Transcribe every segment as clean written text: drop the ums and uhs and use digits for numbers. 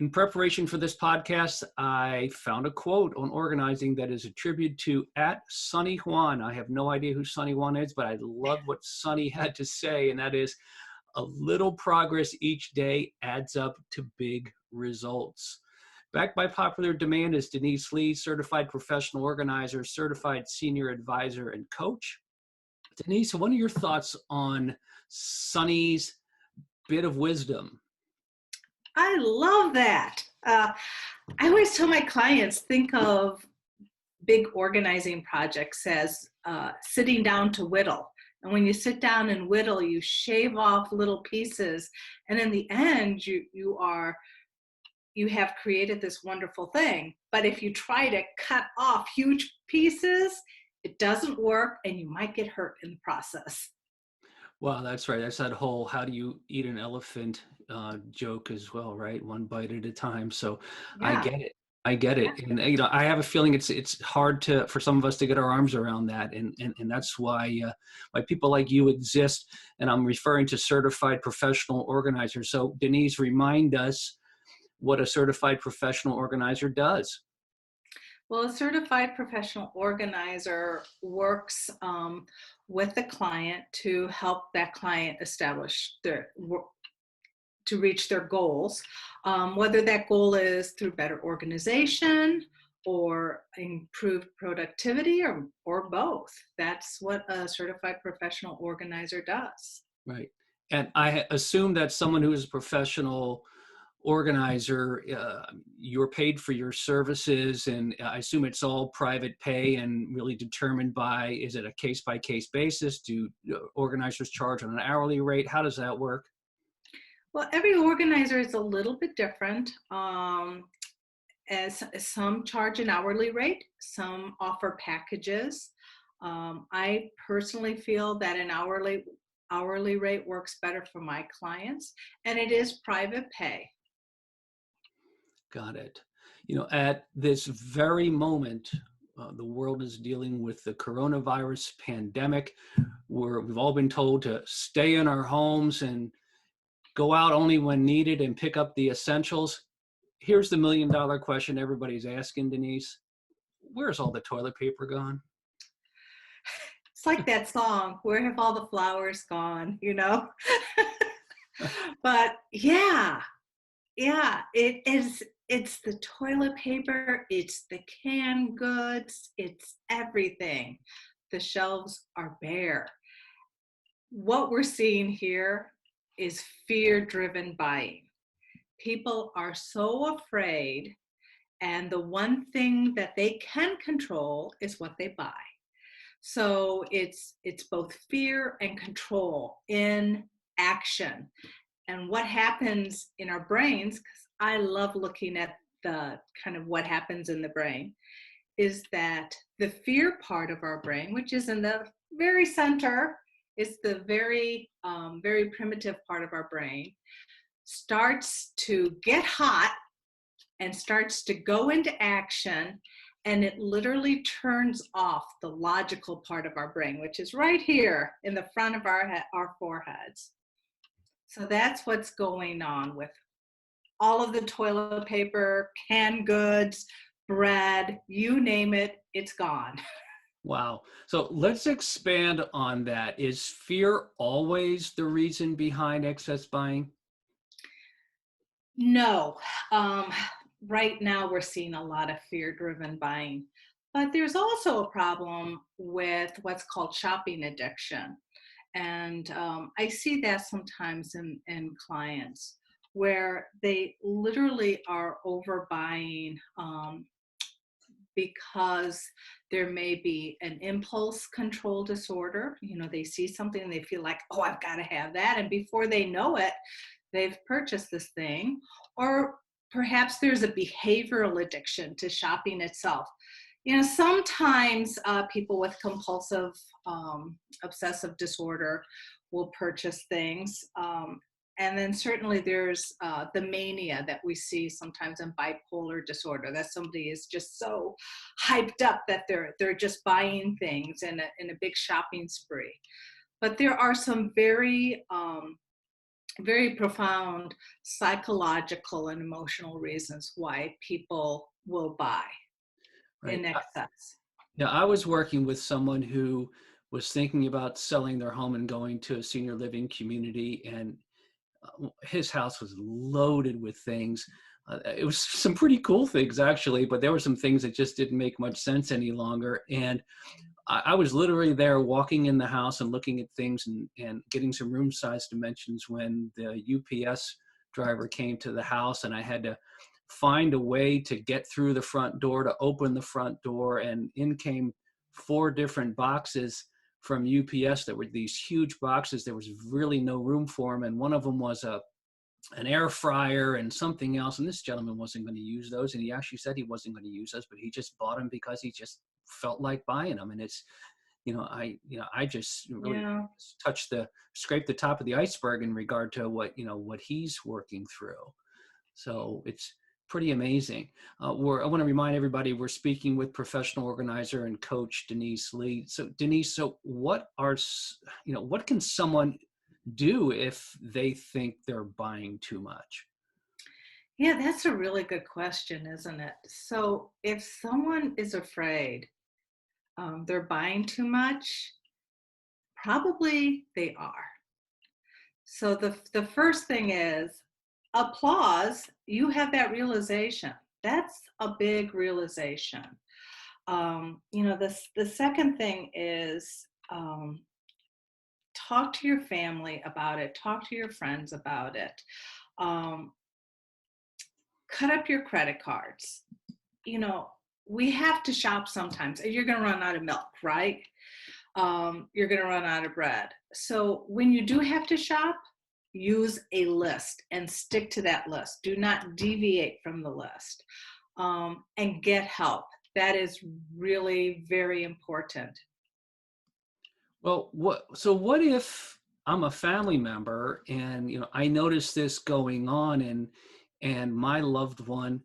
In preparation for this podcast, I found a quote on organizing that is attributed to @Sunny Juan. I have no idea who Sunny Juan is, but I love what Sunny had to say, and that is, a little progress each day adds up to big results. Backed by popular demand is Denise Lee, certified professional organizer, certified senior advisor, and coach. Denise, what are your thoughts on Sunny's bit of wisdom? I love that. I always tell my clients, think of big organizing projects as sitting down to whittle. And when you sit down and whittle, you shave off little pieces. And in the end, you have created this wonderful thing. But if you try to cut off huge pieces, it doesn't work and you might get hurt in the process. Wow, that's right. That's that whole "how do you eat an elephant" joke as well, right? One bite at a time. So I Yeah. get it. I get it. And I have a feeling it's hard for some of us to get our arms around that, and that's why people like you exist. And I'm referring to certified professional organizers. So Denise, remind us what a certified professional organizer does. Well, a certified professional organizer works with the client to help that client establish to reach their goals, whether that goal is through better organization or improved productivity or both. That's what a certified professional organizer does. Right. And I assume that someone who is a professional organizer, you're paid for your services, and I assume it's all private pay and really determined by, is it a case by case basis? Do organizers charge on an hourly rate? How does that work? Well, every organizer is a little bit different. As some charge an hourly rate, some offer packages. I personally feel that an hourly rate works better for my clients, and it is private pay. Got it. At this very moment, the world is dealing with the coronavirus pandemic, where we've all been told to stay in our homes and go out only when needed and pick up the essentials. Here's the $1 million question everybody's asking, Denise. Where's all the toilet paper gone? It's like that song, "Where Have All the Flowers Gone?" But yeah, it is. It's the toilet paper, it's the canned goods, it's everything. The shelves are bare. What we're seeing here is fear-driven buying. People are so afraid, and the one thing that they can control is what they buy. So it's both fear and control in action. And what happens in our brains, because I love looking at the kind of what happens in the brain, is that the fear part of our brain, which is in the very center, is the very primitive part of our brain, starts to get hot and starts to go into action, and it literally turns off the logical part of our brain, which is right here in the front of our foreheads. So that's what's going on with all of the toilet paper, canned goods, bread, you name it, it's gone. Wow. So let's expand on that. Is fear always the reason behind excess buying? No. Right now we're seeing a lot of fear-driven buying, but there's also a problem with what's called shopping addiction. And I see that sometimes in clients where they literally are overbuying because there may be an impulse control disorder. They see something and they feel like, oh, I've got to have that. And before they know it, they've purchased this thing. Or perhaps there's a behavioral addiction to shopping itself. Sometimes people with compulsive obsessive disorder will purchase things. And then certainly there's the mania that we see sometimes in bipolar disorder, that somebody is just so hyped up that they're just buying things in a big shopping spree. But there are some very very profound psychological and emotional reasons why people will buy Right. in excess. Yeah, I was working with someone who was thinking about selling their home and going to a senior living community, and his house was loaded with things. It was some pretty cool things actually, but there were some things that just didn't make much sense any longer. And I was literally there walking in the house and looking at things and getting some room size dimensions when the UPS driver came to the house, and I had to find a way to get through the front door to open the front door, and in came four different boxes from UPS that were these huge boxes. There was really no room for them, and one of them was an air fryer and something else. And this gentleman wasn't going to use those, and he actually said he wasn't going to use those, but he just bought them because he just felt like buying them. And it's, I just really Yeah. scraped the top of the iceberg in regard to what he's working through. So it's pretty amazing. I want to remind everybody we're speaking with professional organizer and coach Denise Lee. So Denise, what can someone do if they think they're buying too much? Yeah, that's a really good question, isn't it? So if someone is afraid they're buying too much, probably they are. So the first thing is applause. You have that realization. That's a big realization. The second thing is talk to your family about it. Talk to your friends about it. Um, Cut up your credit cards. You know, we have to shop sometimes. You're going to run out of milk, right? You're going to run out of bread. So when you do have to shop, use a list and stick to that list. Do not deviate from the list, and get help. That is really very important. Well, what if I'm a family member and I notice this going on, and my loved one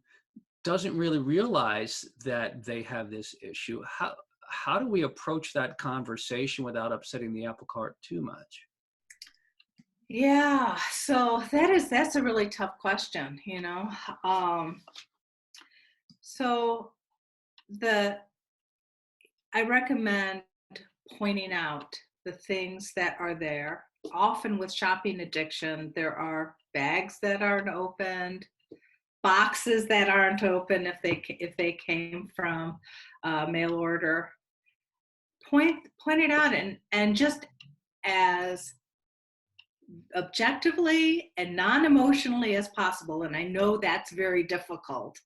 doesn't really realize that they have this issue? How do we approach that conversation without upsetting the apple cart too much? Yeah, so that's a really tough question, you know. Um, so the I recommend pointing out the things that are there. Often with shopping addiction, there are bags that aren't opened, boxes that aren't open if they came from mail order. Point it out, and just as objectively and non-emotionally as possible. And I know that's very difficult.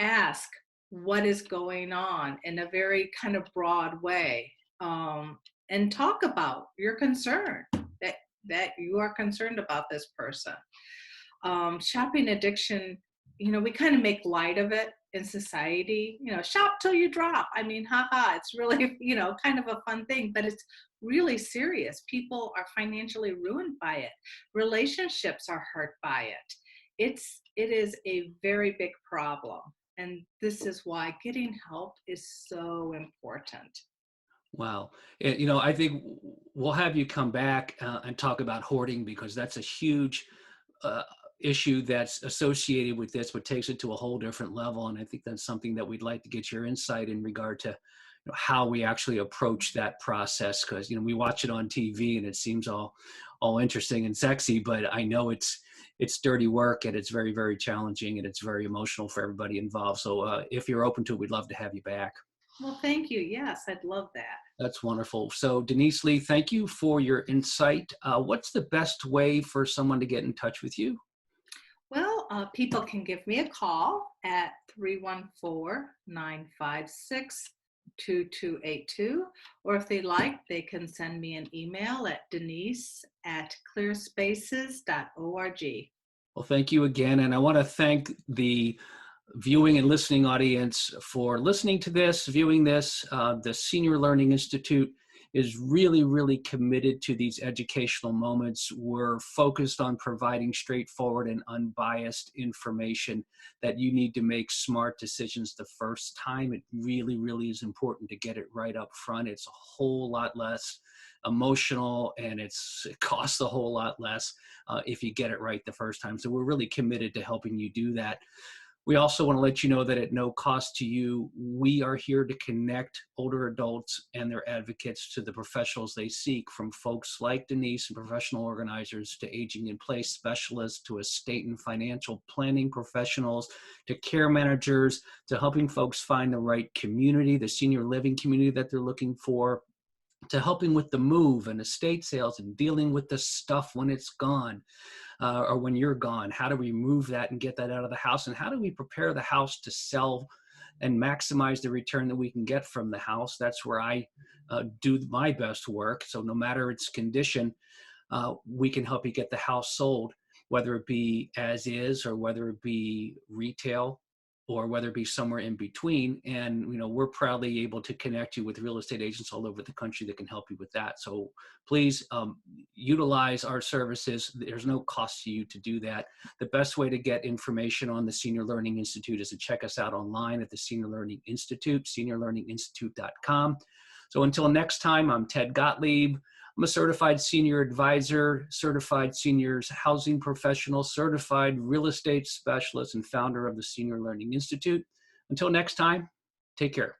Ask what is going on in a very kind of broad way, and talk about your concern that you are concerned about this person. Shopping addiction, we kind of make light of it in society. Shop till you drop. I mean, haha, it's really, kind of a fun thing, but it's really serious. People are financially ruined by it. Relationships are hurt by it. It is a very big problem. And this is why getting help is so important. Wow. I think we'll have you come back and talk about hoarding, because that's a huge uh, issue that's associated with this, but takes it to a whole different level. And I think that's something that we'd like to get your insight in regard to how we actually approach that process. Because, we watch it on TV and it seems all interesting and sexy, but I know it's dirty work, and it's very, very challenging, and it's very emotional for everybody involved. So if you're open to it, we'd love to have you back. Well, thank you. Yes, I'd love that. That's wonderful. So Denise Lee, thank you for your insight. What's the best way for someone to get in touch with you? Well, people can give me a call at 314-956-2282, or if they like, they can send me an email at denise@clearspaces.org. Well, thank you again. And I want to thank the viewing and listening audience for listening to this, viewing this. The Senior Learning Institute is really, really committed to these educational moments. We're focused on providing straightforward and unbiased information that you need to make smart decisions the first time. It really, really is important to get it right up front. It's a whole lot less emotional, and it costs a whole lot less if you get it right the first time. So we're really committed to helping you do that. We also want to let you know that at no cost to you, we are here to connect older adults and their advocates to the professionals they seek, from folks like Denise and professional organizers to aging in place specialists to estate and financial planning professionals to care managers to helping folks find the right community, the senior living community that they're looking for, to helping with the move and estate sales and dealing with the stuff when it's gone. Or when you're gone. How do we move that and get that out of the house? And how do we prepare the house to sell and maximize the return that we can get from the house? That's where I do my best work. So no matter its condition, we can help you get the house sold, whether it be as is or whether it be retail or whether it be somewhere in between. And, we're proudly able to connect you with real estate agents all over the country that can help you with that. So please utilize our services. There's no cost to you to do that. The best way to get information on the Senior Learning Institute is to check us out online at the Senior Learning Institute, seniorlearninginstitute.com. So until next time, I'm Ted Gottlieb. I'm a certified senior advisor, certified seniors housing professional, certified real estate specialist, and founder of the Senior Learning Institute. Until next time, take care.